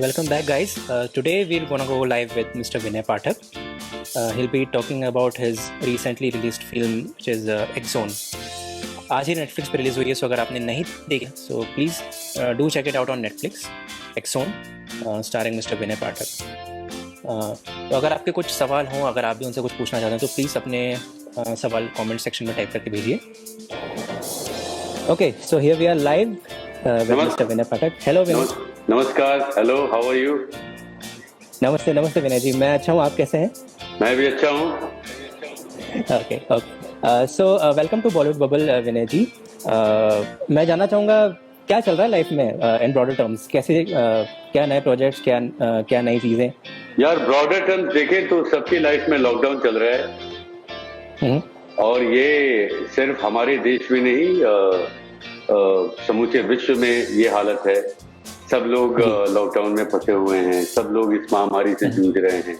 Welcome back, guys. Today we're gonna go live with Mr. Vinay Pathak. He'll be talking about his recently released film, which is Exxon. आज ही Netflix पे release हुई है, सो अगर आपने नहीं देखी so please do check it out on Netflix. Axone starring mister Vinay Pathak. तो अगर आपके कुछ सवाल हों, अगर आप भी उनसे कुछ पूछना चाहते हैं तो प्लीज़ अपने सवाल कमेंट सेक्शन में टाइप करके भेजिए. Okay, so here we are live with mister Vinay Pathak. Hello Vinay. नमस्कार. Hello, how are you? नमस्ते. नमस्ते विनय जी, मैं अच्छा हूँ, आप कैसे हैं? मैं भी अच्छा हूँ. Okay okay. So welcome to Bollywood bubble Vinay ji. मैं जानना चाहूँगा क्या चल रहा है लाइफ में इन ब्रॉडर टर्म्स. कैसे क्या नए प्रोजेक्ट्स, क्या नई चीज़ें? यार, ब्रॉडर टर्म्स देखें तो सबकी लाइफ में लॉकडाउन चल रहा है. और ये सिर्फ हमारे देश में नहीं, समूचे विश्व में ये हालत है. सब लोग लॉकडाउन में फंसे हुए हैं. सब लोग इस महामारी से जूझ रहे हैं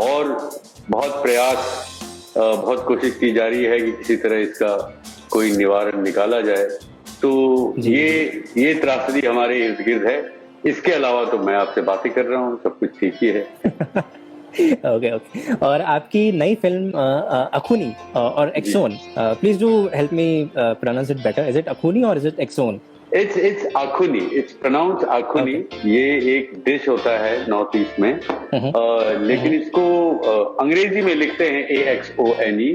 और बहुत प्रयास, बहुत कोशिश की जा रही है कि किसी तरह इसका कोई निवारण निकाला जाए. तो ये त्रासदी हमारे इर्द गिर्द है. इसके अलावा तो मैं आपसे बातें कर रहा हूँ, सब कुछ ठीक ही है. Okay okay. और आपकी नई film Akhuni or Axone, please do help me pronounce it better. Is it Akhuni or is it Axone? It's Akhuni. It's pronounced Akhuni. ये एक डिश होता है नॉर्थ ईस्ट में, लेकिन इसको अंग्रेजी में लिखते हैं AXONE,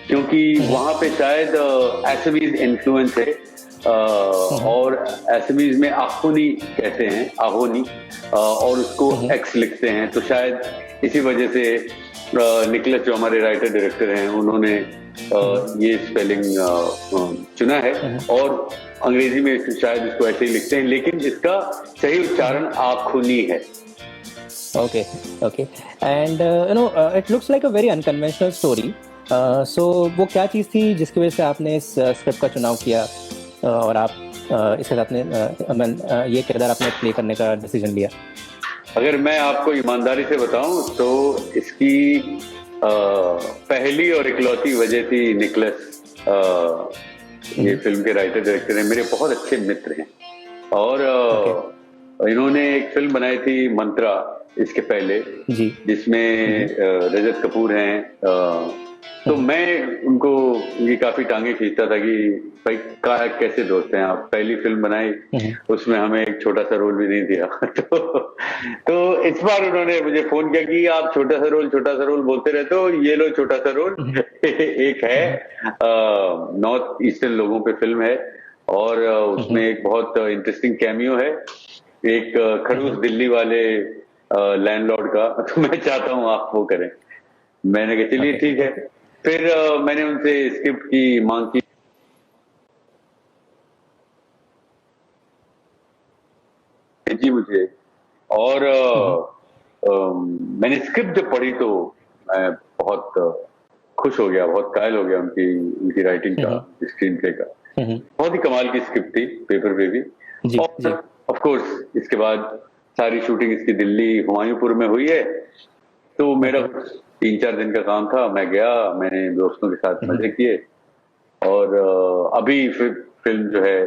क्योंकि वहां पे शायद असमीज इन्फ्लुएंस है. और असमीज में अखुनी कहते हैं, आहोनी, और उसको एक्स लिखते हैं. तो शायद इसी वजह से निकलस, जो हमारे राइटर डायरेक्टर हैं, उन्होंने ये स्पेलिंग चुना है. और अंग्रेजी में शायद इसको ऐसे ही लिखते हैं, लेकिन इसका सही उच्चारण आखुनी है. Okay okay. And you know it looks like a very unconventional story. So वो क्या चीज़ थी जिसकी वजह से आपने इस स्क्रिप्ट का चुनाव किया और आप इसके साथ ये किरदार आपने प्ले करने का डिसीजन लिया? अगर मैं आपको ईमानदारी से बताऊं तो इसकी पहली और इकलौती वजह थी निकलस. ये फिल्म के राइटर डायरेक्टर हैं, मेरे बहुत अच्छे मित्र हैं. और इन्होंने एक फिल्म बनाई थी मंत्रा इसके पहले, जिसमें रजत कपूर हैं. तो मैं उनकी काफी टांगे खींचता था कि भाई कैसे दोस्त हैं आप. पहली फिल्म बनाई, उसमें हमें एक छोटा सा रोल भी नहीं दिया. तो इस बार उन्होंने मुझे फोन किया कि आप छोटा सा रोल बोलते रहते हो, ये लो छोटा सा रोल. एक है, नॉर्थ ईस्टर्न लोगों पे फिल्म है, और उसमें एक बहुत इंटरेस्टिंग कैमियो है, एक खड़ूस दिल्ली वाले लैंडलॉर्ड का. तो मैं चाहता हूँ आप वो करें. मैंने कहा चलिए ठीक है. फिर मैंने उनसे स्क्रिप्ट की मांग की जी मुझे, और मैंने स्क्रिप्ट जब पढ़ी तो मैं बहुत खुश हो गया, बहुत कायल हो गया उनकी राइटिंग का, स्क्रीन प्ले का. बहुत ही कमाल की स्क्रिप्ट थी, पेपर पे भी. और ऑफ कोर्स इसके बाद सारी शूटिंग इसकी दिल्ली हुमायूंपुर में हुई है. तो मेरा 3-4 दिन का काम था. मैं गया, मैंने दोस्तों के साथ मजे किए, और अभी फिल्म जो है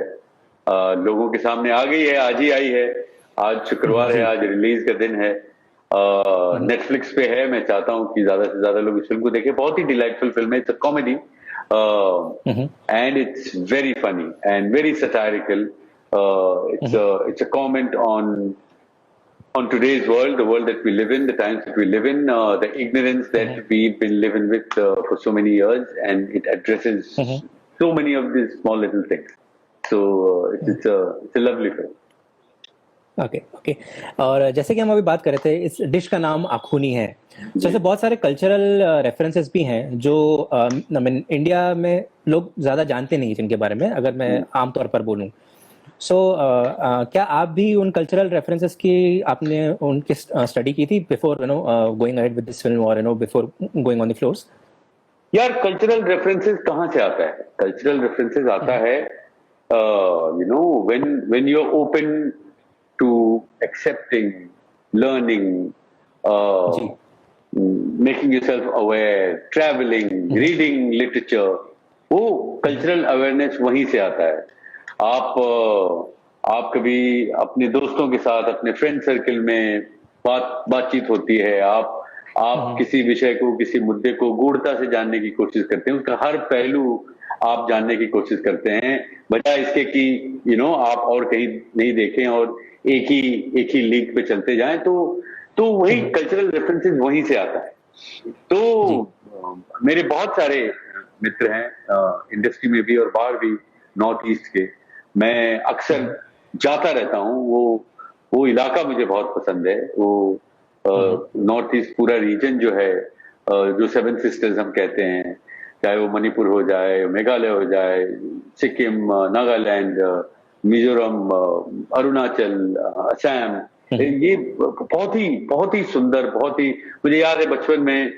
लोगों के सामने आ गई है. आज ही आई है, आज शुक्रवार है, आज रिलीज का दिन है. नेटफ्लिक्स पे है. मैं चाहता हूँ कि ज्यादा से ज्यादा लोग इस फिल्म को देखें. बहुत ही डिलाइटफुल फिल्म है. It's a comedy and it's very funny and very satirical. It's a comment on today's world, the world that we live in, the times that we live in, the ignorance that we've been living with for so many years, and it addresses so many of these small little things. So it's a lovely film. Okay okay. और जैसे कि हम अभी बात कर रहे थे, इस डिश का नाम अखूनी है. तो ऐसे बहुत सारे कल्चरल रेफरेंसेस भी हैं जो इंडिया में लोग ज्यादा जानते नहीं जिनके बारे में, अगर मैं आमतौर पर बोलूं. सो क्या आप भी उन कल्चरल रेफरेंसेस की आपने उनकी स्टडी की थी before going ahead with this film, और before going on the floors? यार, कल्चरल रेफरेंसेस कहाँ से आता है? कल्चरल रेफरेंसेस आता है when you're open to accepting, learning, making yourself aware, traveling, reading literature. वो कल्चरल अवेयरनेस वहीं से आता है. आप आप कभी अपने दोस्तों के साथ, अपने फ्रेंड सर्कल में बातचीत होती है, आप किसी विषय को, किसी मुद्दे को गूढ़ता से जानने की कोशिश करते हैं, उसका हर पहलू आप जानने की कोशिश करते हैं, बजाय इसके कि आप और कहीं नहीं देखें और एक ही लीग पे चलते जाएं। तो वही कल्चरल रेफरेंसेस वहीं से आता है। तो मेरे बहुत सारे मित्र हैं इंडस्ट्री में भी और बाहर भी, नॉर्थ ईस्ट के। मैं अक्सर जाता रहता हूँ, वो इलाका मुझे बहुत पसंद है। वो नॉर्थ ईस्ट पूरा रीजन जो है, जो सेवन सिस्टर्स हम कहते हैं, चाहे वो मणिपुर हो जाए, मेघालय हो जाए, सिक्किम, नागालैंड, मिजोरम, अरुणाचल, असम, ये बहुत ही सुंदर, मुझे याद है बचपन में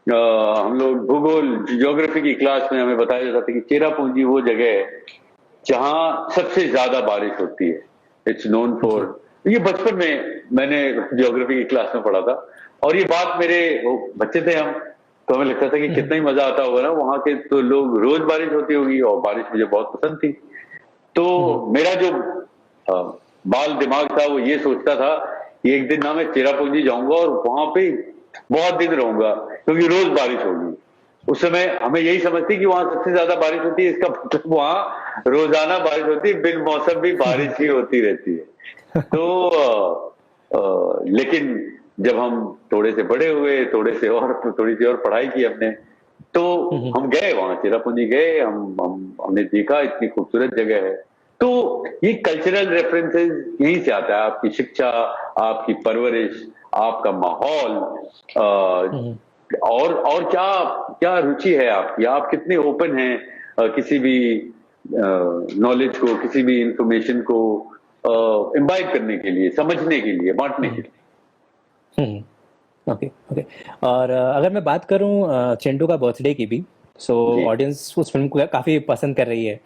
हम लोग भूगोल, ज्योग्राफी की क्लास में हमें बताया जाता था कि चेरापूंजी वो जगह है जहां सबसे ज्यादा बारिश होती है। इट्स नोन फॉर, ये बचपन में मैंने ज्योग्राफी की क्लास में पढ़ा था। और ये बात वो बच्चे थे हम, तो हमें लगता था कि कितना ही मजा आता होगा ना, वहां के तो लोग रोज बारिश होती होगी, और बारिश मुझे बहुत पसंद थी। तो मेरा जो बाल दिमाग था वो ये सोचता था कि एक दिन ना मैं चेरापूंजी जाऊंगा और वहां पे बहुत दिन रहूंगा, क्योंकि रोज बारिश होगी। उस समय हमें यही समझती कि वहां सबसे ज्यादा बारिश होती है, इसका मतलब वहां रोजाना बारिश होती है, बिन मौसम भी बारिश ही होती रहती है। तो लेकिन जब हम थोड़े से बड़े हुए, थोड़ी सी और पढ़ाई की हमने, तो हम गए वहां, चेरापूंजी गए, हमने देखा इतनी खूबसूरत जगह है। तो ये कल्चरल रेफरेंसेस यहीं से आता है, आपकी शिक्षा, आपकी परवरिश, आपका माहौल, और क्या क्या रुचि है आपकी, आप कितने ओपन हैं किसी भी नॉलेज को, किसी भी इंफॉर्मेशन को इम्बाइब करने के लिए, समझने के लिए, बांटने के लिए। Okay okay. और अगर मैं बात करूं चिंटू का बर्थडे की भी, सो ऑडियंस उस फिल्म को काफी पसंद कर रही है।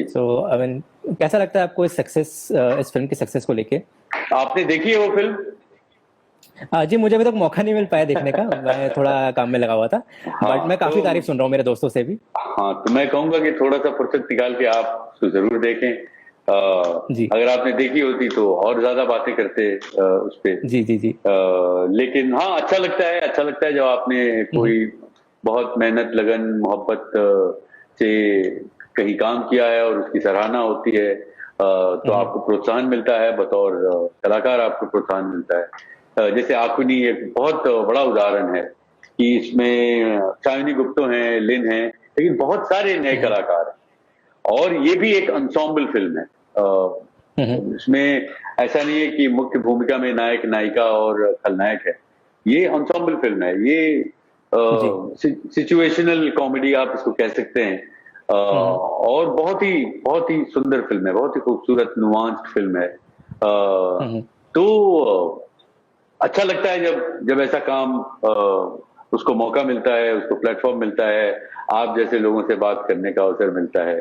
सो आई मीन, कैसा लगता है आपको इस फिल्म की सक्सेस को लेके? आपने देखी है वो फिल्म? जी, मुझे अभी तक मौका नहीं मिल पाया देखने का, मैं थोड़ा काम में लगा हुआ था। बट मैं काफी तारीफ सुन रहा हूँ मेरे दोस्तों से भी। हाँ, तो मैं कहूंगा कि थोड़ा सा फुर्सत निकाल के आप उसको जरूर देखें। अगर आपने देखी होती तो और ज्यादा बातें करते उस पे। जी जी जी। लेकिन हाँ, अच्छा लगता है जब आपने कोई बहुत मेहनत, लगन, मोहब्बत से कहीं काम किया है और उसकी सराहना होती है, तो आपको प्रोत्साहन मिलता है, बतौर कलाकार आपको प्रोत्साहन मिलता है। जैसे आकुनी एक बहुत बड़ा उदाहरण है कि इसमें शाइनी गुप्तो हैं, लिन हैं, लेकिन बहुत सारे नए कलाकार हैं, और ये भी एक एंसेंबल फिल्म है। इसमें ऐसा नहीं है कि मुख्य भूमिका में नायक, नायिका और खलनायक है। ये एंसेंबल फिल्म है, ये सिचुएशनल कॉमेडी आप इसको कह सकते हैं। और बहुत ही सुंदर फिल्म है, बहुत ही खूबसूरत नुआंस्ड फिल्म है। तो अच्छा लगता है जब ऐसा काम उसको मौका मिलता है, उसको प्लेटफॉर्म मिलता है, आप जैसे लोगों से बात करने का अवसर मिलता है,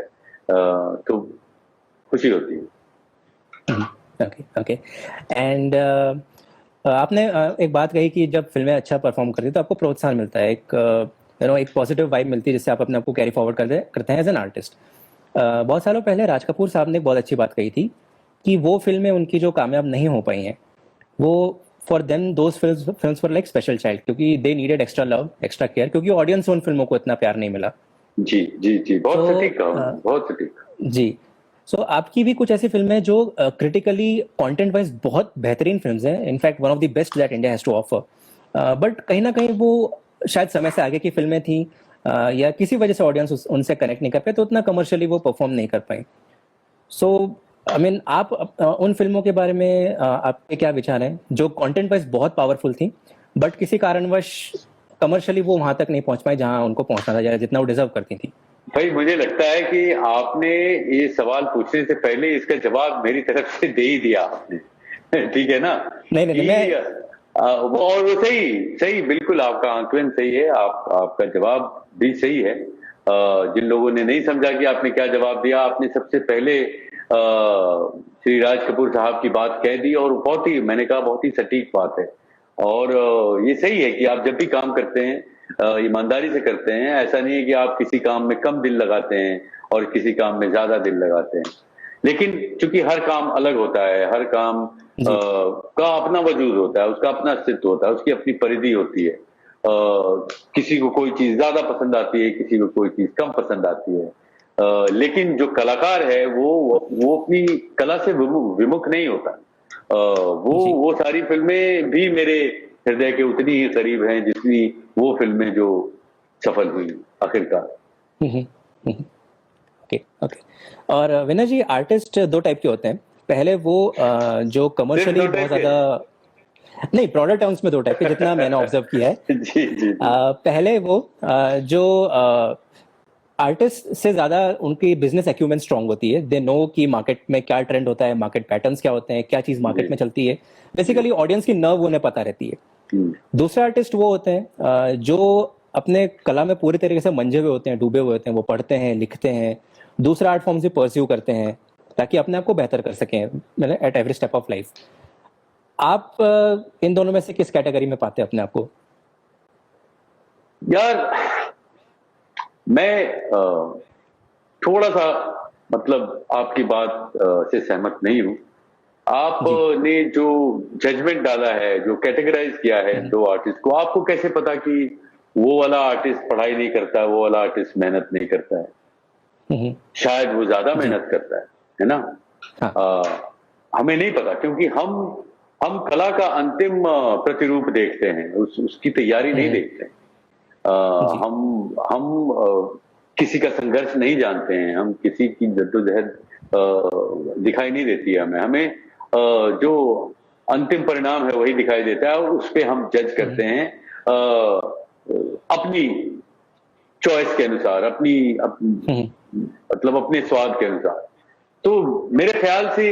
तो खुशी होती है। Okay okay. एंड आपने एक बात कही कि जब फिल्में अच्छा परफॉर्म करती है तो आपको प्रोत्साहन मिलता है, एक पॉजिटिव वाइब मिलती है, जिससे आप अपने आप को कैरी फॉरवर्ड करते हैं एज एन आर्टिस्ट। बहुत सालों पहले राज कपूर साहब ने बहुत अच्छी बात कही थी कि वो फिल्में उनकी जो कामयाब नहीं हो पाई हैं, वो for them those films were like special child, क्योंकि they needed extra love, extra care, क्योंकि ऑडियंस उन फिल्मों को इतना प्यार नहीं मिला। जी जी जी, बहुत सटीक कहा, बहुत सटीक जी। सो आपकी भी कुछ ऐसी फिल्में जो क्रिटिकली, कंटेंट वाइज बहुत बेहतरीन फिल्म्स हैं, in fact one of the best that India has to offer, but कहीं ना कहीं वो शायद समय से आगे की फिल्में थी, या किसी वजह से ऑडियंस उनसे कनेक्ट नहीं कर पाए, तो उतना कमर्शियली वो परफॉर्म नहीं कर पाए। सो आई मीन, आप उन फिल्मों के बारे में आपके क्या विचार हैं जो कंटेंट वाइज बहुत पावरफुल थी, बट किसी कारणवश कमर्शियली वो वहां तक नहीं पहुंच पाई जहां उनको पहुंचना था, जितना वो डिजर्व करती थी? भाई, मुझे लगता है कि आपने ये सवाल पूछने से पहले इसका जवाब मेरी तरफ से दे ही दिया आपने। ठीक है ना? नहीं, और वो सही बिल्कुल, आपका आंकलन सही है, आपका जवाब भी सही है। जिन लोगों ने नहीं समझा कि आपने क्या जवाब दिया, आपने सबसे पहले श्री राज कपूर साहब की बात कह दी, और मैंने कहा बहुत ही सटीक बात है। और ये सही है कि आप जब भी काम करते हैं ईमानदारी से करते हैं। ऐसा नहीं है कि आप किसी काम में कम दिल लगाते हैं और किसी काम में ज्यादा दिल लगाते हैं, लेकिन चूंकि हर काम अलग होता है, हर काम का अपना वजूद होता है, उसका अपना अस्तित्व होता है, उसकी अपनी परिधि होती है। किसी को कोई चीज ज्यादा पसंद आती है, किसी को कोई चीज कम पसंद आती है। लेकिन जो कलाकार है वो अपनी कला से विमुख नहीं होता। वो सारी फिल्में भी मेरे हृदय के उतनी ही करीब हैं जितनी वो फिल्में जो सफल हुई आखिरकार। Okay okay. और विनय जी, आर्टिस्ट दो टाइप के होते हैं। पहले वो जो कमर्शियली बहुत ज्यादा, नहीं ब्रॉडर टर्म्स में दो टाइप के, जितना मैंने ऑब्जर्व किया है। जी। पहले वो जो आर्टिस्ट से ज्यादा उनकी बिजनेस एक्यूमेंट स्ट्रांग होती है। दे नो कि मार्केट में क्या ट्रेंड होता है, मार्केट पैटर्न्स क्या होते हैं, क्या चीज मार्केट में चलती है। बेसिकली ऑडियंस की नर्व उन्हें पता रहती है। दूसरे आर्टिस्ट वो होते हैं जो अपने कला में पूरी तरीके से मंझे हुए होते हैं, डूबे हुए होते हैं। वो पढ़ते हैं, लिखते हैं, दूसरा आर्ट फॉर्म से परस्यू करते हैं ताकि अपने आप को बेहतर कर सकें at every step of life. आप इन दोनों में से किस कैटेगरी में पाते हैं अपने आप को? यार मैं थोड़ा सा मतलब आपकी बात से सहमत नहीं हूं। आपने जो जजमेंट डाला है, जो कैटेगराइज किया है दो आर्टिस्ट को, आपको कैसे पता कि वो वाला आर्टिस्ट पढ़ाई नहीं करता है, वो वाला आर्टिस्ट मेहनत नहीं करता है? शायद वो ज्यादा मेहनत करता है ना? हाँ। हमें नहीं पता, क्योंकि हम कला का अंतिम प्रतिरूप देखते हैं, उसकी तैयारी नहीं देखते। हम किसी का संघर्ष नहीं जानते हैं, हम किसी की जद्दोजहद दिखाई नहीं देती है हमें जो अंतिम परिणाम है वही दिखाई देता है, और उस पे हम जज करते हैं अपनी चॉइस के अनुसार, मतलब अपने स्वाद के अनुसार। तो मेरे ख्याल से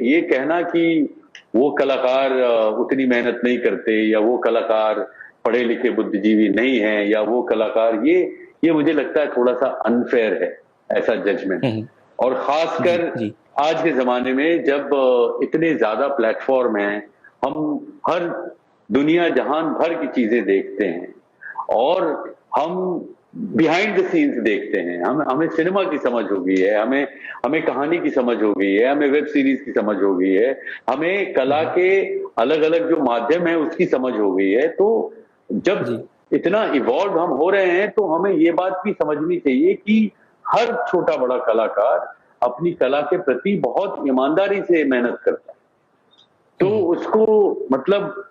ये कहना कि वो कलाकार उतनी मेहनत नहीं करते, या वो कलाकार पढ़े लिखे बुद्धिजीवी नहीं है, या वो कलाकार, ये मुझे लगता है थोड़ा सा अनफेयर है ऐसा जजमेंट। और खासकर आज के जमाने में जब इतने ज्यादा प्लेटफॉर्म हैं, हम हर दुनिया जहान भर की चीजें देखते हैं, और हम बिहाइंड द सीन्स देखते हैं। हमें सिनेमा की समझ हो गई है, हमें कहानी की समझ हो गई है, हमें वेब सीरीज की समझ हो गई है, हमें कला के अलग अलग जो माध्यम है उसकी समझ हो गई है। तो जब इतना इवॉल्व हम हो रहे हैं, तो हमें ये बात भी समझनी चाहिए कि हर छोटा बड़ा कलाकार अपनी कला के प्रति बहुत ईमानदारी से मेहनत करता है। तो उसको मतलब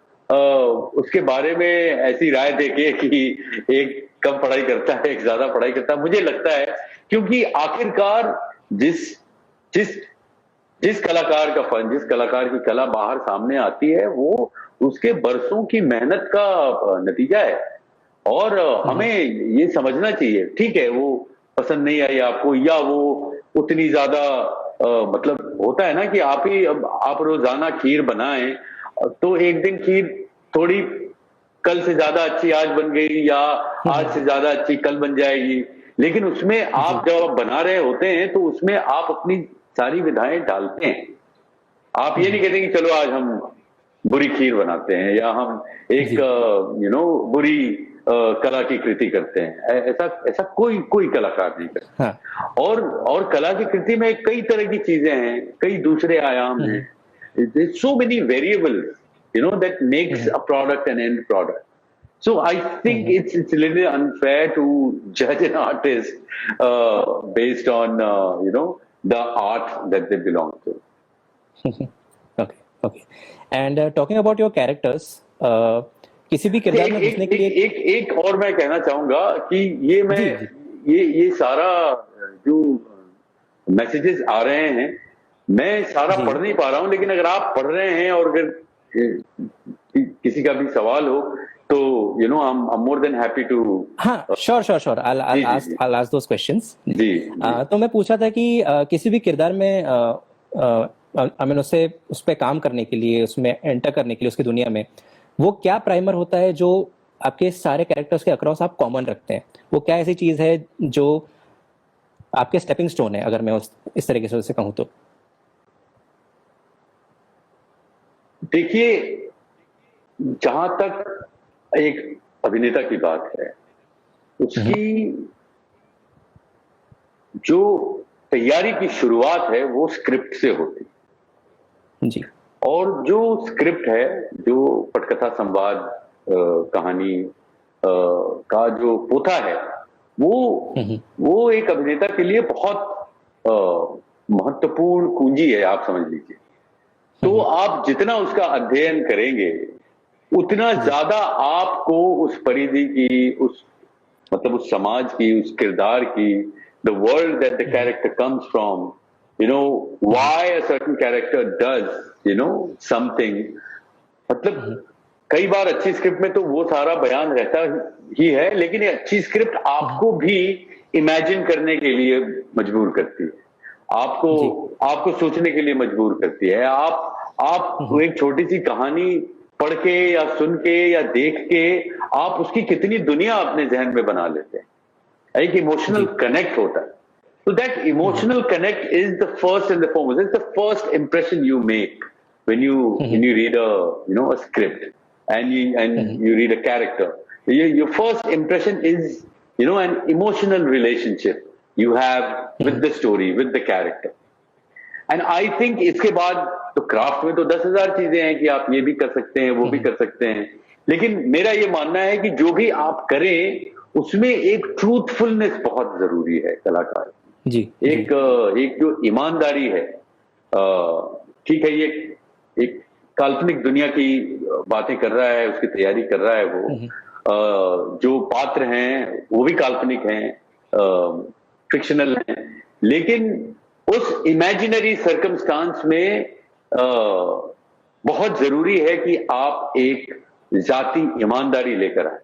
उसके बारे में ऐसी राय देके कि एक कम पढ़ाई करता है, एक ज्यादा पढ़ाई करता है, मुझे लगता है क्योंकि आखिरकार जिस कलाकार का फन, जिस कलाकार की कला बाहर सामने आती है, वो उसके बरसों की मेहनत का नतीजा है। और हमें ये समझना चाहिए, ठीक है वो पसंद नहीं आई आपको, या वो उतनी ज्यादा मतलब होता है ना कि आप रोजाना खीर बनाएं, तो एक दिन खीर थोड़ी कल से ज्यादा अच्छी आज बन गई, या आज से ज्यादा अच्छी कल बन जाएगी। लेकिन उसमें आप जब बना रहे होते हैं तो उसमें आप अपनी सारी विधाएं डालते हैं। आप ये नहीं कहते कि चलो आज हम बुरी खीर बनाते हैं, या हम एक बुरी कला की कृति करते हैं। ऐसा कोई कलाकार नहीं करता। हाँ। और कला की कृति में कई तरह की चीजें हैं, कई दूसरे आयाम हैं। so many variables that makes a product an end product. So I think it's a little unfair to judge an artist based on the art that they belong to. Okay. And talking about your characters, किसी भी किरदार में घुसने के लिए एक और मैं कहना चाहूंगा कि ये सारा जो मैसेजेस आ रहे हैं, मैं सारा पढ़ नहीं पा रहा हूं, लेकिन अगर आप पढ़ रहे हैं और अगर किसी का भी सवाल हो तो I'm more than happy to. हाँ, sure. I'll ask those questions. जी. तो मैं पूछा था कि किसी भी किरदार में उस पे काम करने के लिए, उसमें एंटर करने के लिए, उसकी दुनिया में, वो क्या प्राइमर होता है जो आपके सारे कैरेक्टर्स के अक्रॉस आप कॉमन रखते हैं? वो क्या ऐसी चीज है जो आपके स्टेपिंग स्टोन है, अगर मैं इस तरीके से उसे कहूं तो? देखिए, जहां तक एक अभिनेता की बात है, उसकी जो तैयारी की शुरुआत है वो स्क्रिप्ट से होती है। जी। और जो स्क्रिप्ट है, जो पटकथा संवाद कहानी का जो पोथा है, वो एक अभिनेता के लिए बहुत महत्वपूर्ण कुंजी है, आप समझ लीजिए। तो आप जितना उसका अध्ययन करेंगे उतना ज्यादा आपको उस परिधि की, उस मतलब उस समाज की, उस किरदार की, the world that the character comes from, why a certain character does something. मतलब कई बार अच्छी स्क्रिप्ट में तो वो सारा बयान रहता ही है, लेकिन ये अच्छी स्क्रिप्ट आपको भी इमेजिन करने के लिए मजबूर करती है, आपको सोचने के लिए मजबूर करती है। आप एक छोटी सी कहानी पढ़ के या सुन के या देख के आप उसकी कितनी दुनिया अपने जहन में बना लेते हैं। एक इमोशनल कनेक्ट होता है। So that emotional connect is the first and the foremost. It's the first impression you make when you read a script and you read a character. Your first impression is an emotional relationship you have with the story, with the character. And I think इसके बाद तो craft में तो 10,000 चीजें हैं कि आप ये भी कर सकते हैं, वो भी कर सकते हैं, लेकिन मेरा ये मानना है कि जो भी आप करें उसमें एक ट्रूथफुलनेस बहुत जरूरी है कलाकार जी। एक जो ईमानदारी है। ठीक है, ये एक काल्पनिक दुनिया की बातें कर रहा है, उसकी तैयारी कर रहा है वो। जो पात्र हैं वो भी काल्पनिक हैं, फिक्शनल हैं, लेकिन उस इमेजिनरी सर्कमस्टांस में बहुत जरूरी है कि आप एक जाती ईमानदारी लेकर आए।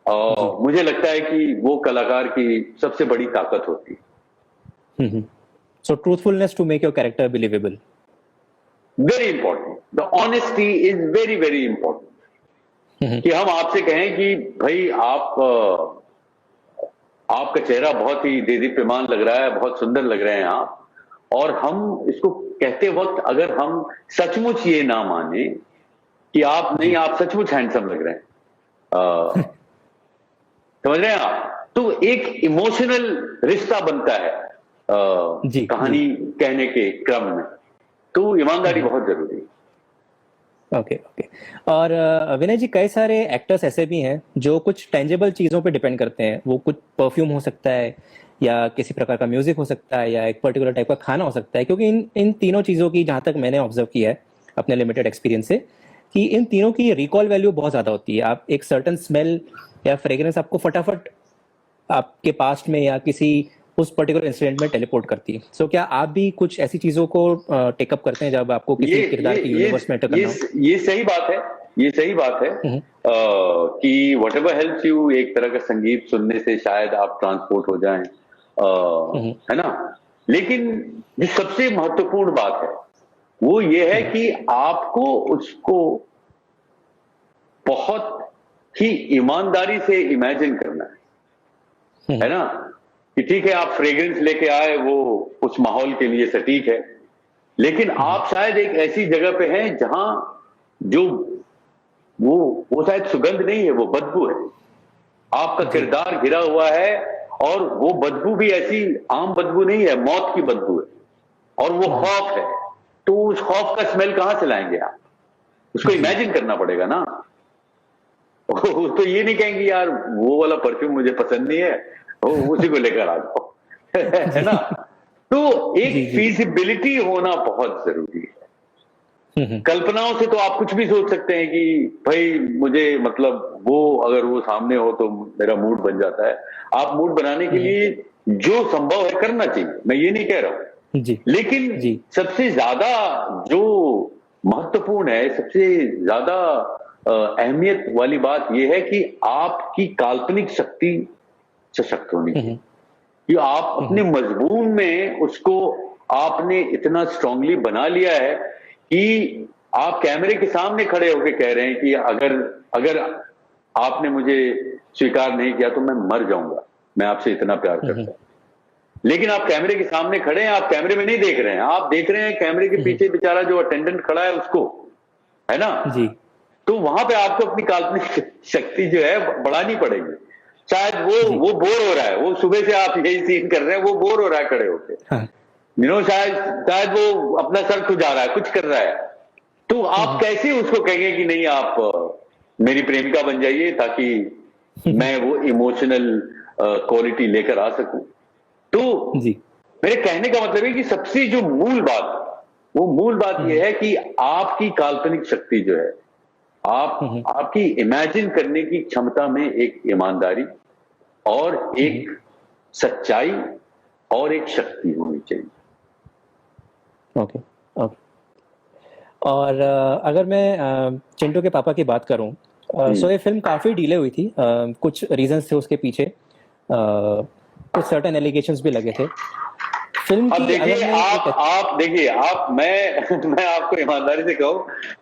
और मुझे लगता है कि वो कलाकार की सबसे बड़ी ताकत होती है। So truthfulness to make your character believable. Very important. The honesty is very very important. कि हम आपसे कहें कि भाई आपका चेहरा बहुत ही देदीप्यमान लग रहा है, बहुत सुंदर लग रहे हैं आप, और हम इसको कहते वक्त अगर हम सचमुच ये ना माने कि आप सचमुच हैंडसम लग रहे हैं, समझ रहे हैं आप, तो एक इमोशनल रिश्ता बनता है कहानी कहने के क्रम में, तो ईमानदारी बहुत जरूरी है। ओके। और विनय जी, कई सारे एक्टर्स ऐसे भी हैं जो कुछ टेंजिबल चीज़ों पे डिपेंड करते हैं। वो कुछ परफ्यूम हो सकता है, या किसी प्रकार का म्यूजिक हो सकता है, या एक पर्टिकुलर टाइप का खाना हो सकता है, क्योंकि इन तीनों चीज़ों की, जहाँ तक मैंने ऑब्जर्व किया है अपने लिमिटेड एक्सपीरियंस से, कि इन तीनों की रिकॉल वैल्यू बहुत ज़्यादा होती है। आप एक सर्टन स्मेल या फ्रेग्रेंस आपको फटाफट आपके पास्ट में या किसी उस पर्टिकुलर इंसिडेंट में टेलीपोर्ट करती है। सो क्या आप भी कुछ ऐसी चीजों को टेकअप करते हैं जब आपको किसी किरदार की यूनिवर्स में एंटर करना हो? ये सही बात है कि व्हाटएवर हेल्प्स यू, एक तरह का संगीत सुनने से शायद आप ट्रांसपोर्ट हो जाएं, है ना। लेकिन जो सबसे महत्वपूर्ण बात है वो ये है कि आपको उसको बहुत ही ईमानदारी से इमेजिन करना है ना। कि ठीक है, आप फ्रेग्रेंस लेके आए, वो उस माहौल के लिए सटीक है, लेकिन आप शायद एक ऐसी जगह पे हैं जहां जो वो शायद सुगंध नहीं है, वो बदबू है। आपका किरदार घिरा हुआ है और वो बदबू भी ऐसी आम बदबू नहीं है, मौत की बदबू है, और वो खौफ है। तो उस खौफ का स्मेल कहां से लाएंगे आप? उसको इमेजिन करना पड़ेगा ना। तो ये नहीं कहेंगे यार वो वाला परफ्यूम मुझे पसंद नहीं है, उसी को लेकर आ जाओ, है ना। तो एक फीजिबिलिटी होना बहुत जरूरी है। कल्पनाओं से तो आप कुछ भी सोच सकते हैं कि भाई मुझे, मतलब वो अगर वो सामने हो तो मेरा मूड बन जाता है। आप मूड बनाने के लिए जो संभव है करना चाहिए, मैं ये नहीं कह रहा हूं, लेकिन सबसे ज्यादा जो महत्वपूर्ण है, सबसे ज्यादा अहमियत वाली बात यह है कि आपकी काल्पनिक शक्ति सशक्त होनी चाहिए। कि आप अपने मजमून में उसको आपने इतना स्ट्रांगली बना लिया है कि आप कैमरे के सामने खड़े होकर कह रहे हैं कि अगर आपने मुझे स्वीकार नहीं किया तो मैं मर जाऊंगा, मैं आपसे इतना प्यार करता हूं। लेकिन आप कैमरे के सामने खड़े हैं, आप कैमरे में नहीं देख रहे हैं, आप देख रहे हैं कैमरे के पीछे बेचारा जो अटेंडेंट खड़ा है उसको, है ना। तो वहां पे आपको अपनी काल्पनिक शक्ति जो है बढ़ानी पड़ेगी। शायद वो बोर हो रहा है, वो सुबह से आप यही सीन कर रहे हैं, वो बोर हो रहा है खड़े होके, हाँ, शायद वो अपना सर खुजा रहा है, कुछ कर रहा है, तो आप कैसे उसको कहेंगे कि नहीं आप मेरी प्रेमिका बन जाइए ताकि मैं वो इमोशनल क्वालिटी लेकर आ सकूं। तो जी मेरे कहने का मतलब है कि सबसे जो मूल बात, वो मूल बात यह है कि आपकी काल्पनिक शक्ति जो है, आपकी इमेजिन करने की क्षमता में एक ईमानदारी और एक सच्चाई और एक शक्ति होनी चाहिए। Okay okay. और अगर मैं चिंटू के पापा की बात करूं, सो ये फिल्म काफ़ी डिले हुई थी, कुछ रीजंस थे उसके पीछे, कुछ सर्टेन एलिगेशंस भी लगे थे फिल्म अब की। देखिए आप देखिए आप मैं आपको ईमानदारी से कहूं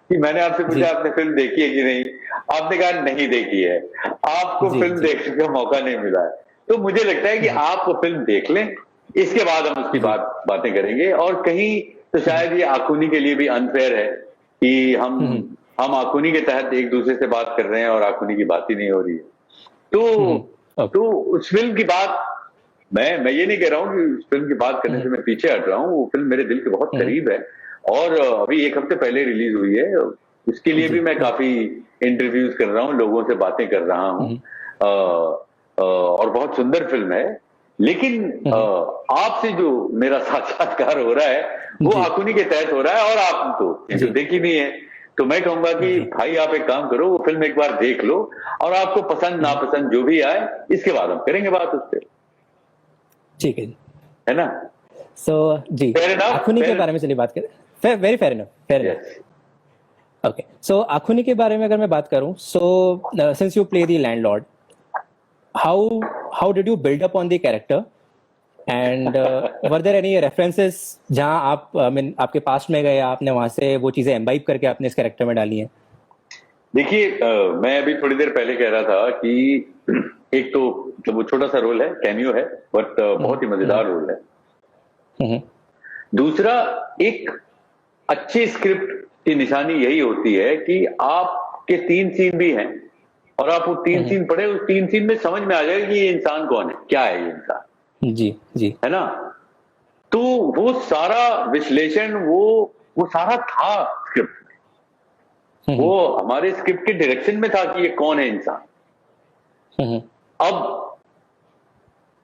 कि मैंने आपसे पूछा आपने फिल्म देखी है कि नहीं, आपने कहा नहीं देखी है, आपको फिल्म देखने का मौका नहीं मिला है। तो मुझे लगता है कि आप वो फिल्म देख लें, इसके बाद हम उसकी बातें करेंगे। और कहीं तो शायद ये आकुनी के लिए भी अनफेयर है कि हम आकुनी के तहत एक दूसरे से बात कर रहे हैं और आकुनी की बात ही नहीं हो रही है। तो उस फिल्म की बात, मैं ये नहीं कह रहा हूं कि उस फिल्म की बात करने से मैं पीछे हट रहा हूं, वो फिल्म मेरे दिल के बहुत करीब है और अभी एक हफ्ते पहले रिलीज हुई है। उसके लिए भी मैं काफी इंटरव्यूज कर रहा हूं, लोगों से बातें कर रहा हूं, और बहुत सुंदर फिल्म है। लेकिन आपसे जो मेरा साक्षात्कार हो रहा है वो आकुनी के तहत हो रहा है और आप तो देखी नहीं है, तो मैं कहूंगा कि भाई आप एक काम करो, वो फिल्म एक बार देख लो और आपको पसंद नापसंद जो भी आए इसके बाद हम करेंगे बात उस पर, ठीक है जी, है ना? सो जी आखुनी के बारे में चलिए बात करें। Very fair enough, fair enough. Okay, so Akhuni के बारे में अगर मैं बात करूं, so since you play the landlord, how did you build up on the character and were there any references जहां आप आपके पास्ट में गए, आपने वहां से वो चीजें एम्बाइब करके आपने इस कैरेक्टर में डाली हैं? देखिए मैं अभी थोड़ी देर पहले कह रहा था कि एक तो वो छोटा सा रोल है, कैमियो है, बट बहुत ही मजेदार रोल है। दूसरा, एक अच्छे स्क्रिप्ट की निशानी यही होती है कि आपके 3 सीन भी हैं और आप वो 3 सीन पढ़े, उस 3 सीन में समझ में आ जाएगा कि ये इंसान कौन है, क्या है ये इंसान। जी जी, है ना? तो वो सारा विश्लेषण वो सारा था स्क्रिप्ट में, वो हमारे स्क्रिप्ट के डायरेक्शन में था कि ये कौन है इंसान। अब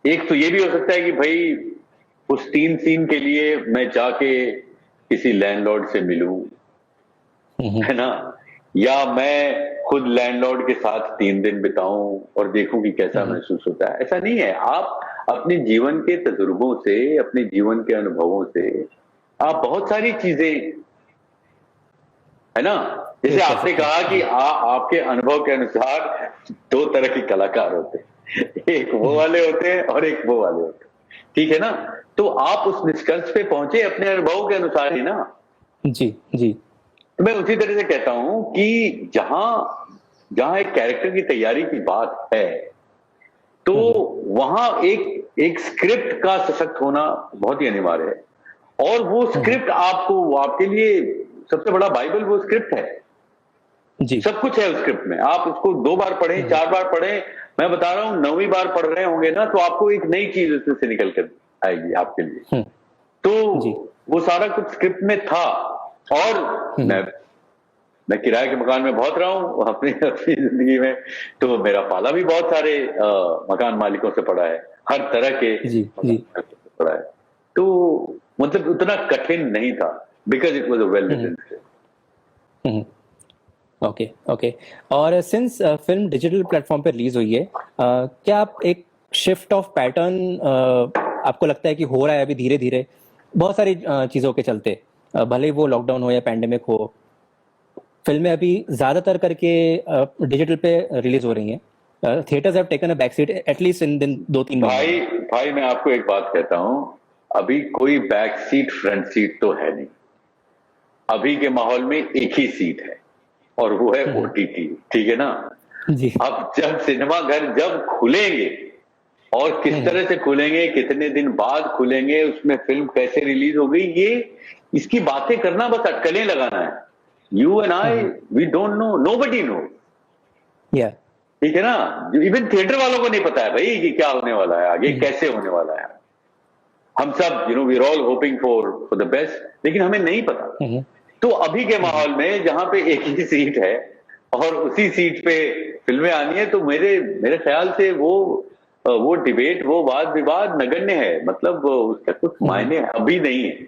एक तो ये भी हो सकता है कि भाई उस 3 सीन के लिए मैं जाके किसी लैंडलॉर्ड से मिलूं, है ना, या मैं खुद लैंडलॉर्ड के साथ 3 दिन बिताऊं और देखूं कि कैसा महसूस होता है। ऐसा नहीं है, आप अपने जीवन के तजुर्बों से, अपने जीवन के अनुभवों से आप बहुत सारी चीजें, है ना, जैसे आपने कहा कि आपके अनुभव के अनुसार 2 तरह के कलाकार होते हैं, एक वो वाले होते हैं और एक वो वाले होते हैं, ठीक है ना? तो आप उस निष्कर्ष पे पहुंचे अपने अनुभव के अनुसार ही ना। जी जी, मैं उसी तरह से कहता हूं कि जहां एक कैरेक्टर की तैयारी की बात है तो वहां एक स्क्रिप्ट का सशक्त होना बहुत ही अनिवार्य है। और वो स्क्रिप्ट आपके लिए सबसे बड़ा बाइबल वो स्क्रिप्ट है जी। सब कुछ है उस स्क्रिप्ट में, आप उसको 2 बार पढ़ें, 4 बार पढ़ें, मैं बता रहा हूं 9वीं बार पढ़ रहे होंगे ना तो आपको एक नई चीज उसमें से निकल कर आएगी आपके लिए। तो वो सारा कुछ स्क्रिप्ट में था। और मैं किराए के मकान में बहुत रहा हूं अपनी जिंदगी में, तो मेरा पाला भी बहुत सारे मकान मालिकों से पड़ा है, हर तरह के पड़ा है, तो मतलब उतना कठिन नहीं था, because it was a well written script. Okay okay. और सिंस फिल्म डिजिटल प्लेटफॉर्म पे रिलीज हुई है, क्या आप एक शिफ्ट ऑफ पैटर्न आपको लगता है कि हो रहा है अभी धीरे धीरे बहुत सारी चीज़ों के चलते, भले वो लॉकडाउन हो या पैंडेमिक हो, फिल्में अभी ज़्यादातर करके डिजिटल पे रिलीज हो रही हैं, theatres have taken a back seat at least in दिन 2-3 महीने। भाई मैं आपको एक बात कहता हूं, अभी कोई बैक सीट फ्रंट सीट तो है नहीं, अभी के माहौल में एक ही सीट है और वो है OTT, ठीक है ना जी। अब जब सिनेमा घर जब खुलेंगे और किस तरह से खुलेंगे, कितने दिन बाद खुलेंगे, उसमें फिल्म कैसे रिलीज हो गई, ये इसकी बातें करना बस अटकलें लगाना है। You and I, we don't know, nobody knows. Yeah. ठीक है ना, इवन थिएटर वालों को नहीं पता है भाई कि क्या होने वाला है आगे, कैसे होने वाला है। हम सब we are all hoping for the best, लेकिन हमें नहीं पता। तो अभी के माहौल में जहां पे एक ही सीट है और उसी सीट पे फिल्में आनी है, तो मेरे ख्याल से वो डिबेट, वो वाद विवाद नगण्य है, मतलब उसका कुछ मायने अभी नहीं है।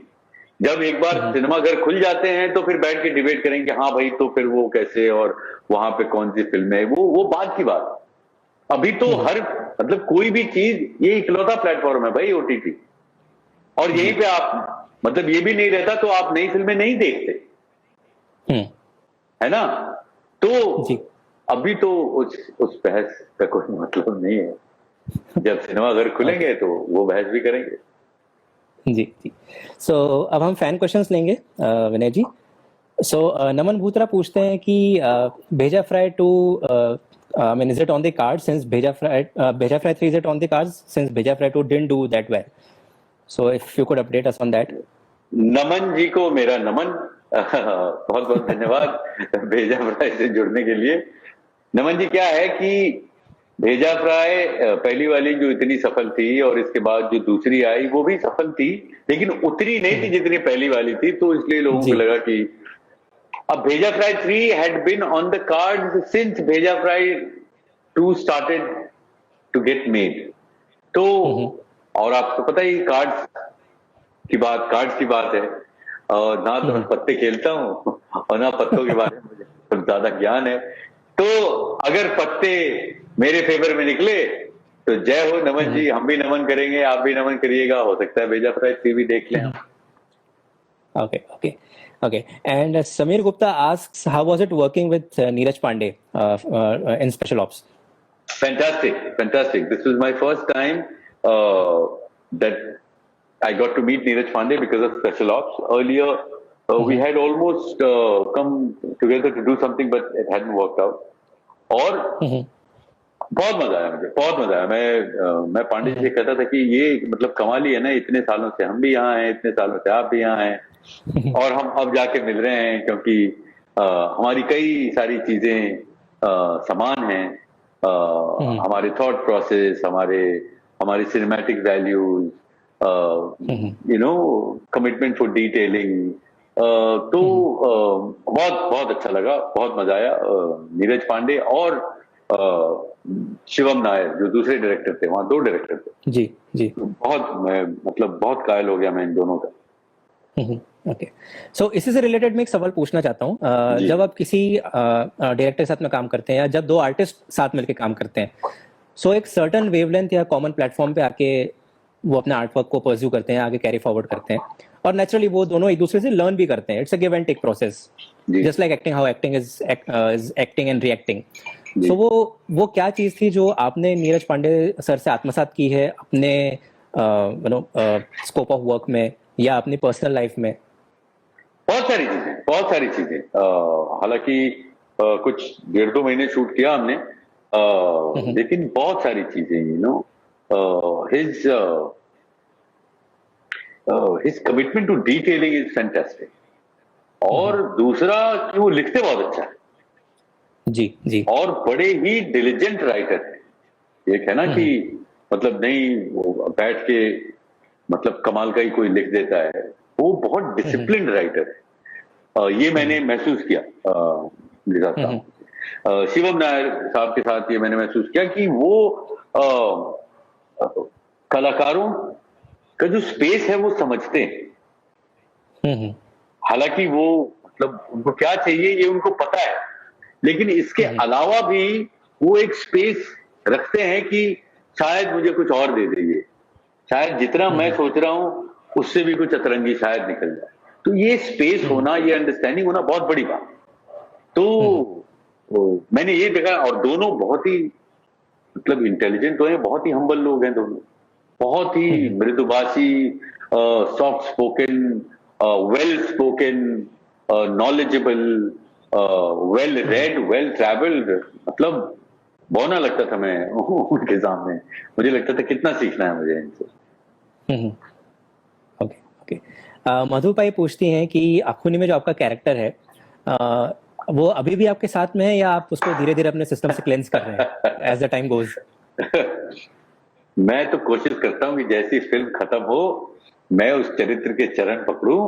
जब एक बार सिनेमाघर खुल जाते हैं तो फिर बैठ के डिबेट करेंगे, हाँ भाई तो फिर वो कैसे और वहां पे कौन सी फिल्म है, वो बात की बात। अभी तो हर मतलब कोई भी चीज, ये इकलौता प्लेटफॉर्म है भाई ओटीटी, और यहीं पे आप मतलब ये भी नहीं रहता तो आप नई फिल्में नहीं देखते, है ना। तो अभी तो उस बहस का कोई मतलब नहीं है। जब सिनेमाघर खुलेंगे तो वो बहस भी करेंगे। जी जी। सो अब हम फैन क्वेश्चंस लेंगे विनय जी। सो नमन भूतरा पूछते हैं कि Bheja Fry two I mean, is it on the cards since Bheja Fry 3, is it on the cards since Bheja Fry 2 didn't do that well? So if you could update us on that. नमन जी को मेरा नमन, बहुत बहुत धन्यवाद भेजा fry से जुड़ने के लिए। नमन जी, क्या है कि भेजा फ्राई पहली वाली जो इतनी सफल थी और इसके बाद जो दूसरी आई वो भी सफल थी, लेकिन उतनी नहीं थी जितनी पहली वाली थी, तो इसलिए लोगों को लगा कि अब भेजा fry 3 had been on the cards since भेजा fry 2 started to get made। तो और आपको पता ही कार्ड्स की बात है, और ना तो मैं पत्ते खेलता हूँ और ना पत्तों के बारे में मुझे ज्यादा ज्ञान है। तो अगर पत्ते मेरे फेवर में निकले तो जय हो नमन जी, हम भी नमन करेंगे, आप भी नमन करिएगा, हो सकता है भेजा फ्राई 3 भी देख लें। Okay. And Samir Gupta asks, how was it working with Neeraj Pandey in Special Ops? Fantastic. This was my first time that I got to meet Neeraj Pandey because of Special Ops. Earlier, we had almost come together to do something, but it hadn't worked out. और बहुत मजा आया मुझे, बहुत मजा आया। मैं पांडे जी से कहता था कि ये मतलब कमाल ही है ना, इतने सालों से हम भी यहाँ हैं, इतने सालों से आप भी यहाँ हैं, और हम अब जाके मिल रहे हैं, क्योंकि हमारी कई सारी चीजें समान हैं। हमारे थॉट प्रोसेस, हमारे cinematic values, commitment for detailing, तो बहुत बहुत अच्छा लगा, बहुत मजा आया। नीरज पांडे और शिवम नायर जो दूसरे डायरेक्टर थे, वहां 2 डायरेक्टर थे जी। बहुत कायल हो गया मैं इन दोनों का। ओके, सो इसी से रिलेटेड मैं एक सवाल पूछना चाहता हूँ। जब आप किसी डायरेक्टर के साथ में काम करते हैं या जब 2 आर्टिस्ट साथ मिलकर काम करते हैं, सो एक सर्टन वेवलेंथ या कॉमन प्लेटफॉर्म पे आके वो अपने आर्टवर्क को परस्यू करते हैं, आगे कैरी फॉरवर्ड करते हैं, और नेचुरली वो दोनों एक दूसरे से लर्न भी करते हैं। It's a give and take process, just like acting, how acting is acting and reacting. So वो क्या चीज थी जो आपने नीरज पांडे सर से आत्मसात की है अपने स्कोप ऑफ वर्क में या अपनी पर्सनल लाइफ में? बहुत सारी चीजें। हालांकि कुछ 1.5-2 महीने शूट किया हमने, लेकिन बहुत सारी चीजें, his commitment to detailing is fantastic. और दूसरा कि वो लिखते बहुत अच्छा है जी, और बड़े ही डिलिजेंट राइटर है। एक है ना कि मतलब नहीं वो बैठ के मतलब कमाल का ही कोई लिख देता है, वो बहुत डिसिप्लिन राइटर है। ये मैंने महसूस किया शिवम नायर साहब के साथ, ये मैंने महसूस किया कि वो कलाकारों का जो स्पेस है वो समझते हैं। हालांकि वो मतलब उनको क्या चाहिए ये उनको पता है, लेकिन इसके अलावा भी वो एक स्पेस रखते हैं कि शायद मुझे कुछ और दे दीजिए, शायद जितना मैं सोच रहा हूं उससे भी कुछ अतरंगी शायद निकल जाए। तो ये स्पेस होना, ये अंडरस्टैंडिंग होना बहुत बड़ी बात। तो मैंने ये देखा, और दोनों बहुत ही मतलब इंटेलिजेंट तो हैं, बहुत ही हम्बल लोग हैं दोनों, बहुत ही मृदुभाषी, soft spoken, well spoken, knowledgeable, well read, well travelled. मतलब बौना लगता था मैं उनके सामने, मुझे लगता था कितना सीखना है मुझे इनसे। ओके। मधुपाई पूछती हैं कि अखुनी में जो आपका कैरेक्टर है, वो अभी भी आपके साथ में है या आप उसको धीरे धीरे अपने सिस्टम से क्लेंस कर रहे हैं एज द टाइम गोज? मैं तो कोशिश करता हूँ कि जैसी फिल्म खत्म हो मैं उस चरित्र के चरण पकड़ूं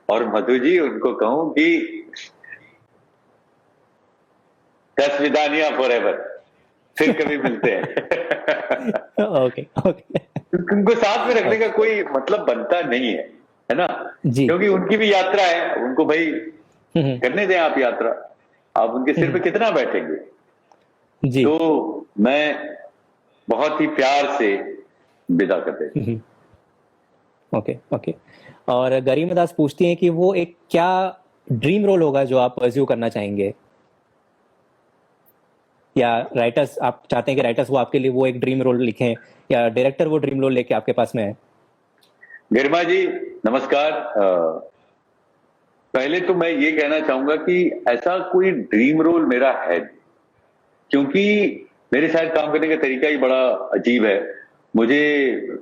और मधु जी उनको कहूं कि दस विदानिया फॉर एवर, फिर कभी मिलते हैं। Okay okay. उनको साथ में रखने का कोई मतलब बनता नहीं है ना? जी। क्योंकि उनकी भी यात्रा है, उनको भाई करने दें आप यात्रा, आप उनके सिर पे कितना बैठेंगे? जी। तो मैं बहुत ही प्यार से विदा कर देता। Okay okay. और गरिमा दास पूछती हैं कि वो एक क्या ड्रीम रोल होगा जो आप परस्यू करना चाहेंगे, या राइटर्स आप चाहते हैं कि राइटर्स वो आपके लिए वो एक ड्रीम रोल लिखें, या डायरेक्टर वो ड्रीम रोल लेके आपके पास में है? गरिमा जी नमस्कार। पहले तो मैं ये कहना चाहूंगा कि ऐसा कोई ड्रीम रोल मेरा है, क्योंकि मेरे शायद काम करने का तरीका ही बड़ा अजीब है। मुझे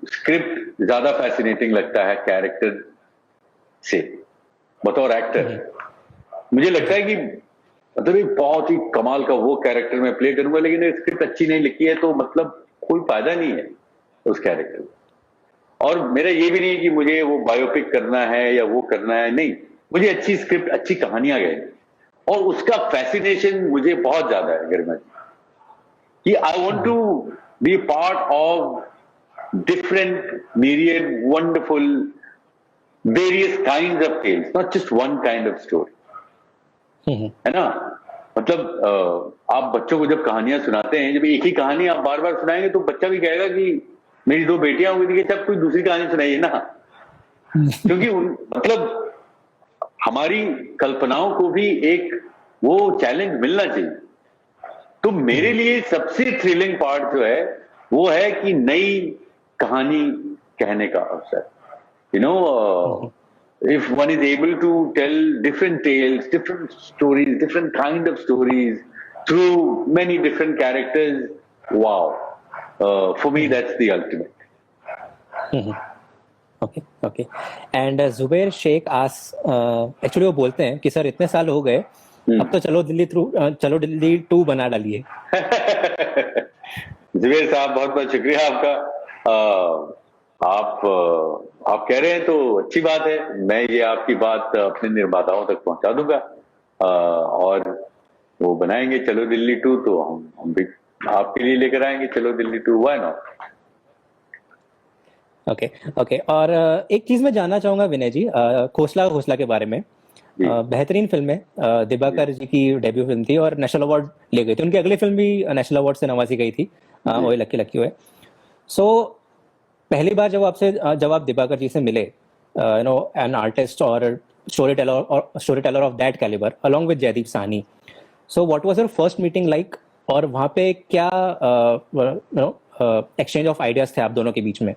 स्क्रिप्ट ज्यादा फैसिनेटिंग लगता है कैरेक्टर से। बतौर एक्टर मुझे लगता है कि मतलब बहुत ही कमाल का वो कैरेक्टर मैं प्ले करूंगा, लेकिन स्क्रिप्ट अच्छी नहीं लिखी है तो मतलब कोई फायदा नहीं है उस कैरेक्टर में। और मेरा ये भी नहीं है कि मुझे वो बायोपिक करना है या वो करना है, नहीं, मुझे अच्छी स्क्रिप्ट अच्छी कहानियां गए और उसका फैसिनेशन मुझे बहुत ज्यादा है गरिमा जी, कि I want to be part of different myriad wonderful various kinds of tales, not just one kind of story, है ना? मतलब आप बच्चों को जब कहानियां सुनाते हैं, जब एक ही कहानी आप बार बार सुनाएंगे तो बच्चा भी कहेगा कि मेरी दो बेटियां हुई थी, कि जब कोई दूसरी कहानी सुनाइए ना। क्योंकि मतलब हमारी कल्पनाओं को भी एक वो चैलेंज मिलना चाहिए। तो मेरे लिए सबसे थ्रिलिंग पार्ट जो है वो है कि नई कहानी कहने का अवसर। You know, if one is able to tell different tales, different stories, different kind of stories through many different characters, wow, for me that's the ultimate. Okay okay. And Zubair Shaikh actually वो बोलते हैं कि सर इतने साल हो गए, अब तो चलो दिल्ली 2 बना डालिए। जुबैर साहब बहुत बहुत शुक्रिया आपका। आप कह रहे हैं तो अच्छी बात है, मैं ये आपकी बात अपने निर्माताओं तक पहुंचा दूंगा और वो बनाएंगे चलो दिल्ली 2, तो हम भी आपके लिए लेकर आएंगे चलो Delhi 2, why not. Okay okay. और एक चीज मैं जानना चाहूंगा विनय जी, खोसला के बारे में। बेहतरीन फिल्म है, दिबाकर जी की डेब्यू फिल्म थी और नेशनल अवार्ड ले गई थी। उनकी अगली फिल्म भी नेशनल अवार्ड से नवाजी गई थी, ओए लकी लकी ओए। सो पहली बार जब आप दिबाकर जी से मिले, यू नो, एन आर्टिस्ट और storyteller of that calibre along with Jaideep Sahni, so what was your first meeting like, और वहां पे क्या एक्सचेंज ऑफ आइडियाज थे आप दोनों के बीच में?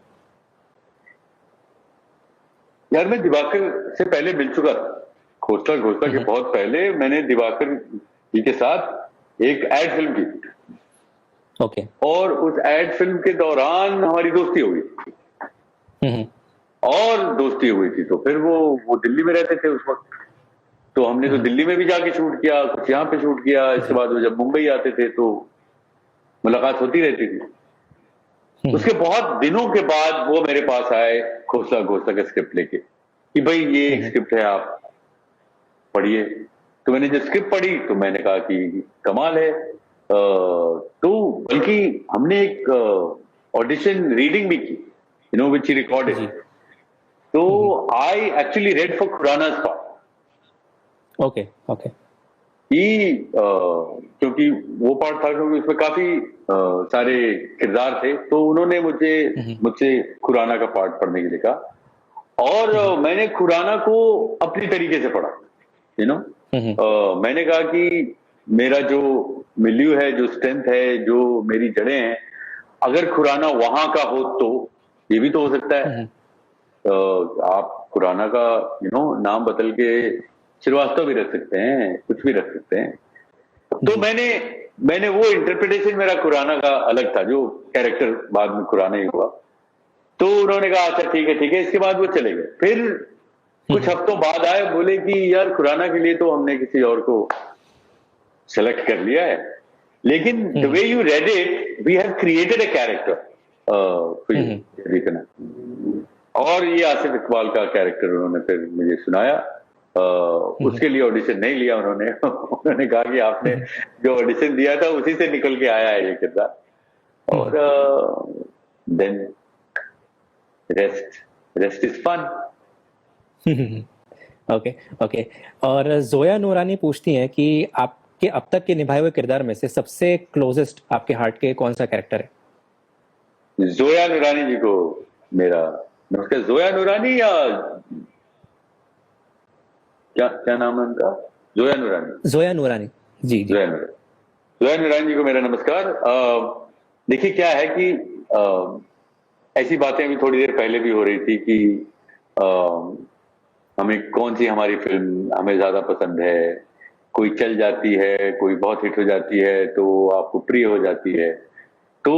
यार मैं दिवाकर से पहले मिल चुका था, खोसला के बहुत पहले मैंने दिवाकर जी के साथ एक एड फिल्म की। ओके। और उस एड फिल्म के दौरान हमारी दोस्ती हो गई और दोस्ती हुई थी, तो फिर वो दिल्ली में रहते थे उस वक्त, तो हमने तो दिल्ली में भी जाके शूट किया, कुछ यहाँ पे शूट किया। इसके बाद वो जब मुंबई आते थे तो मुलाकात होती रहती थी। उसके बहुत दिनों के बाद वो मेरे पास आए खोसला का स्क्रिप्ट लेके कि भाई ये एक स्क्रिप्ट है, आप पढ़िए। तो मैंने जब स्क्रिप्ट पढ़ी तो मैंने कहा कि कमाल है। तो बल्कि हमने एक ऑडिशन रीडिंग भी की, you know, which he recorded. तो I actually read for Khurana's part. Okay okay. क्योंकि वो पार्ट था, क्योंकि उसमें काफी सारे किरदार थे, तो उन्होंने मुझसे खुराना का पार्ट पढ़ने के लिए कहा और मैंने खुराना को अपनी तरीके से पढ़ा, यू नो। मैंने कहा कि मेरा जो मिल्यू है, जो स्ट्रेंथ है, जो मेरी जड़ें हैं, अगर खुराना वहां का हो तो ये भी तो हो सकता है। आप खुराना का नाम बदल के श्रीवास्तव भी रख सकते हैं, कुछ भी रख सकते हैं। तो मैंने वो इंटरप्रिटेशन, मेरा खुराना का अलग था, जो कैरेक्टर बाद में खुराना ही हुआ। तो उन्होंने कहा अच्छा ठीक है। इसके बाद वो चले गए। फिर कुछ हफ्तों बाद आए, बोले कि यार खुराना के लिए तो हमने किसी और को सेलेक्ट कर लिया है, लेकिन the way you read it, we have created a character for you. और ये आसिफ इकबाल का कैरेक्टर उन्होंने फिर मुझे सुनाया। उसके लिए ऑडिशन नहीं लिया उन्होंने उन्होंने कहा कि आपने जो ऑडिशन दिया था उसी से निकल के आया है ये किरदार। और then rest is fun. Okay okay. और जोया नूरानी पूछती हैं कि आपके अब तक के निभाए हुए किरदार में से सबसे क्लोजेस्ट आपके हार्ट के कौन सा कैरेक्टर है? जोया नूरानी जी को मेरा नमस्कार। जोया नूरानी या क्या नाम है उनका? जोया नूरानी। जोया नूरानी जी जी। जोया नूरानी जी को मेरा नमस्कार। देखिए क्या है कि ऐसी बातें अभी थोड़ी देर पहले भी हो रही थी कि हमें कौन सी हमारी फिल्म हमें ज्यादा पसंद है। कोई चल जाती है, कोई बहुत हिट हो जाती है तो आपको प्रिय हो जाती है। तो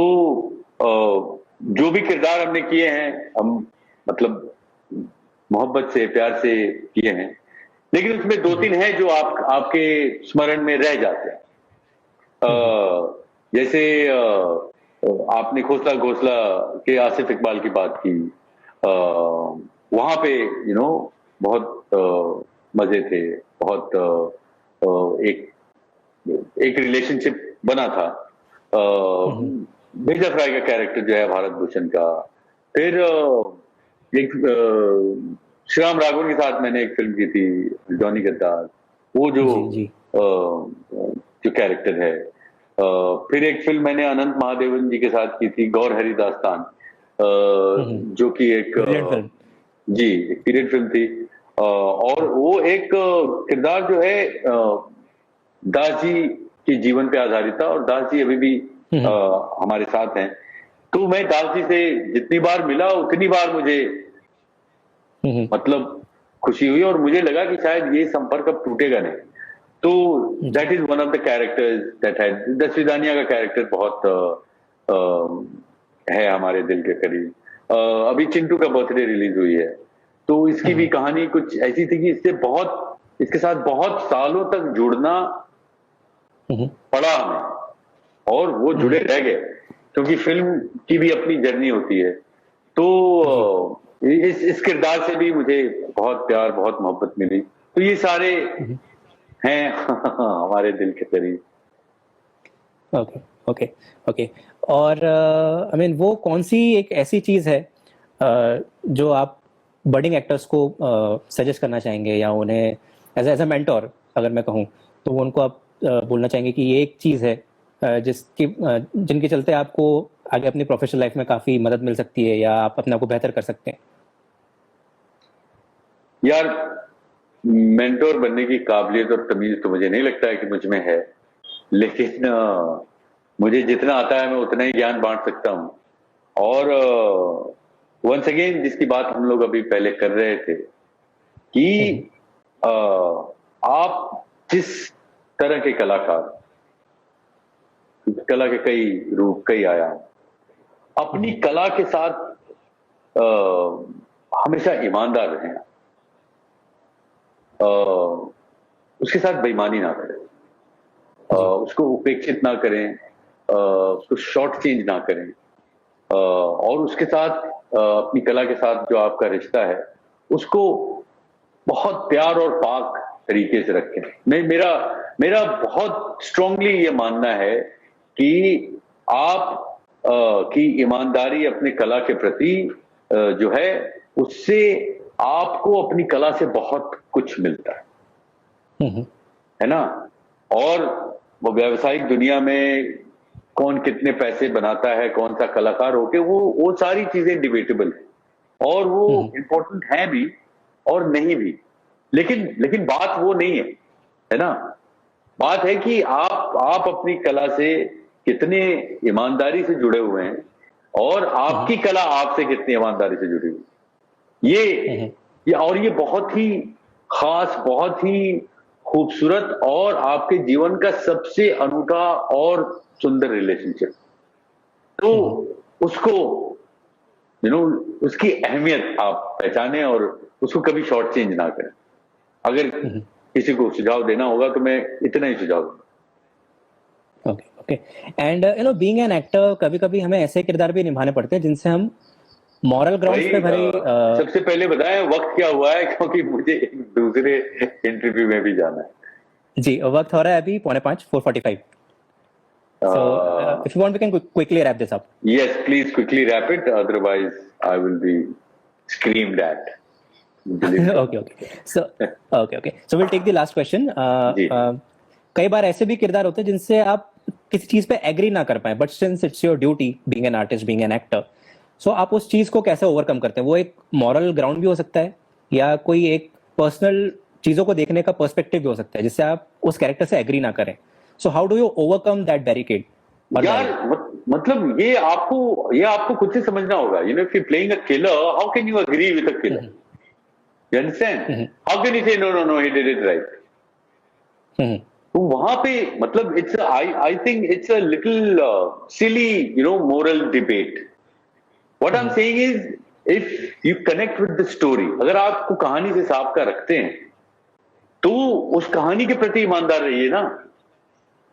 जो भी किरदार हमने किए हैं हम मतलब मोहब्बत से प्यार से किए हैं, लेकिन उसमें दो तीन हैं जो आपके स्मरण में रह जाते हैं। जैसे आपने खोसला घोसला के आसिफ इकबाल की बात की, वहां पे बहुत मजे थे, बहुत एक रिलेशनशिप बना था। मिर्जा फ्राई का कैरेक्टर जो है भारत भूषण का। फिर एक श्रीराम राघवन के साथ मैंने एक फिल्म की थी जॉनी गद्दार, वो जो कैरेक्टर है। फिर एक फिल्म मैंने अनंत महादेवन जी के साथ की थी, गौर हरि दास्तान, जो कि एक पीरियड फिल्म थी। और वो एक किरदार जो है दास जी के जीवन पे आधारित था, और दास जी अभी भी हमारे साथ हैं। तो मैं दास जी से जितनी बार मिला उतनी बार मुझे मतलब खुशी हुई, और मुझे लगा कि शायद ये संपर्क अब टूटेगा नहीं। तो that is one of the characters that had. दस दानिया का कैरेक्टर बहुत है हमारे दिल के करीब। अभी चिंटू का बर्थडे रिलीज हुई है, तो इसकी भी कहानी कुछ ऐसी थी कि इसके साथ बहुत सालों तक जुड़ना पड़ा हमें, और वो जुड़े रह गए, क्योंकि फिल्म की भी अपनी जर्नी होती है। तो इस किरदार से भी मुझे बहुत प्यार बहुत मोहब्बत मिली। तो ये सारे हैं हमारे दिल के करीब। Okay okay okay. और आई मीन वो कौन सी एक ऐसी चीज है जो आप बडिंग एक्टर्स को सजेस्ट करना चाहेंगे, या उन्हें एज अ मेंटोर अगर मैं कहूँ तो उनको आप बोलना चाहेंगे कि ये एक चीज है जिनके चलते आपको आगे अपनी प्रोफेशनल लाइफ में काफी मदद मिल सकती है, या आप अपने आप को बेहतर कर सकते हैं? यार, मेंटोर बनने की काबिलियत और तमीज तो मुझे नहीं लगता है कि मुझ में है, लेकिन मुझे जितना आता है मैं उतना ही ज्ञान बांट सकता हूं। और वंस अगेन जिसकी बात हम लोग अभी पहले कर रहे थे कि आप जिस तरह के कलाकार, कला के कई रूप कई आयाम, अपनी कला के साथ हमेशा ईमानदार रहें, उसके साथ बेईमानी ना करें, उसको उपेक्षित ना करें, उसको शॉर्ट चेंज ना करें, और उसके साथ अपनी कला के साथ जो आपका रिश्ता है उसको बहुत प्यार और पाक तरीके से रखें। मेरा बहुत स्ट्रांगली ये मानना है कि आप की ईमानदारी अपनी कला के प्रति जो है, उससे आपको अपनी कला से बहुत कुछ मिलता है ना। और वो व्यावसायिक दुनिया में कौन कितने पैसे बनाता है, कौन सा कलाकार होके, वो सारी चीजें डिबेटेबल है, और वो इम्पोर्टेंट है भी और नहीं भी। लेकिन बात वो नहीं है ना। बात है कि आप अपनी कला से कितने ईमानदारी से जुड़े हुए हैं, और आपकी कला आपसे कितनी ईमानदारी से जुड़ी हुई। ये बहुत ही खास, बहुत ही खूबसूरत और आपके जीवन का सबसे अनूठा और सुंदर रिलेशनशिप। तो उसको उसकी अहमियत आप पहचाने और उसको कभी शॉर्ट चेंज ना करें। अगर किसी को सुझाव देना होगा तो मैं इतना ही सुझाव दूंगा। Okay. And being an actor, कभी-कभी हमें ऐसे किरदार भी निभाने पड़ते हैं जिनसे हम मॉरल ग्राउंड्स पे भरी सबसे पहले बताएं वक्त क्या हुआ है, क्योंकि मुझे एक दूसरे इंटरव्यू में भी जाना है। जी, वक्त हो रहा है अभी 4:45, 4:45. So, if you want, we can quickly wrap this up. Yes, please quickly wrap it. Otherwise, I will be screamed at. Okay. So we'll take the last question. कई बार ऐसे भी किरदार होते हैं जिनसे आप किसी चीज पे एग्री ना कर पाए, but since it's your duty being an artist, being an actor, so आप उस चीज को कैसे ओवरकम करते हैं? वो एक मॉरल ग्राउंड भी हो सकता है या कोई एक पर्सनल चीजों को देखने का पर्सपेक्टिव भी हो सकता है जिससे आप उस कैरेक्टर से एग्री ना करें. So how do you overcome that barricade? यार मतलब ये आपको खुद से समझना होगा. You know, if you playing a killer, how can you agree with a killer? You understand? How can you say no he did it right? तो वहां पे मतलब it's I think it's a little silly, you know, moral debate. What I am saying is, if you connect with the story, अगर आपको कहानी से साफ का रखते हैं तो उस कहानी के प्रति ईमानदार रहिए ना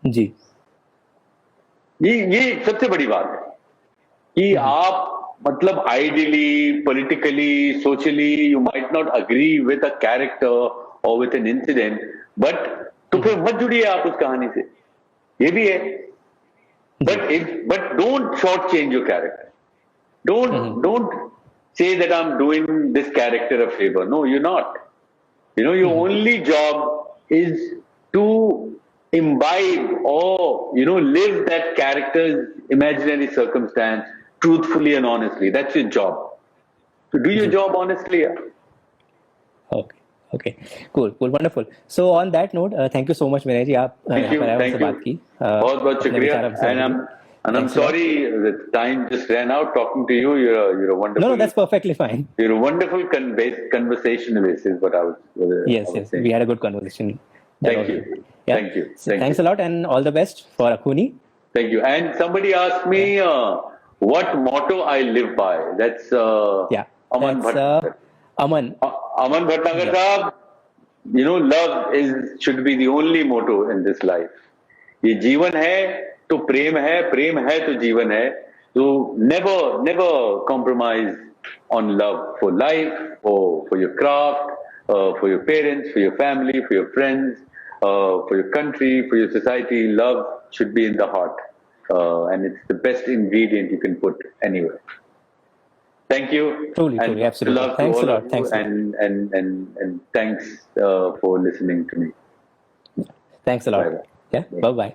जी. ये सबसे बड़ी बात है कि आप मतलब ideally, politically, socially you might not agree with a character और विद एन इंसिडेंट, बट तो फिर मत जुड़िए आप उस कहानी से. ये भी है. But don't short change your character. Don't say that I'm doing this character a favor. No, you're not. You know, your only job is to imbibe or, you know, live that character's imaginary circumstance truthfully and honestly. That's your job. So do your job honestly. Okay. Cool. Wonderful. So on that note, thank you so much, Vinay ji. आप हमसे बात की. बहुत शुक्रिया. And I'm sorry the time just ran out talking to you. You're a wonderful. No, that's perfectly fine. You're a wonderful conversationalist is what I was. Yes. We had a good conversation. Thank you. Yeah. Thank you. Thanks a lot, and all the best for Akhuni. Thank you. And somebody asked me what motto I live by. That's Aman Bhatt. Aman Bhattnagar sahab. You know, love should be the only motto in this life. ये जीवन है तो प्रेम है तो जीवन है. So never compromise on love for life, for your craft, for your parents, for your family, for your friends, for your country, for your society. Love should be in the heart, and it's the best ingredient you can put anywhere. Thank you. Truly, absolutely. Thanks a lot. Thanks. And thanks for listening to me. Thanks a lot. Bye. Yeah. Bye.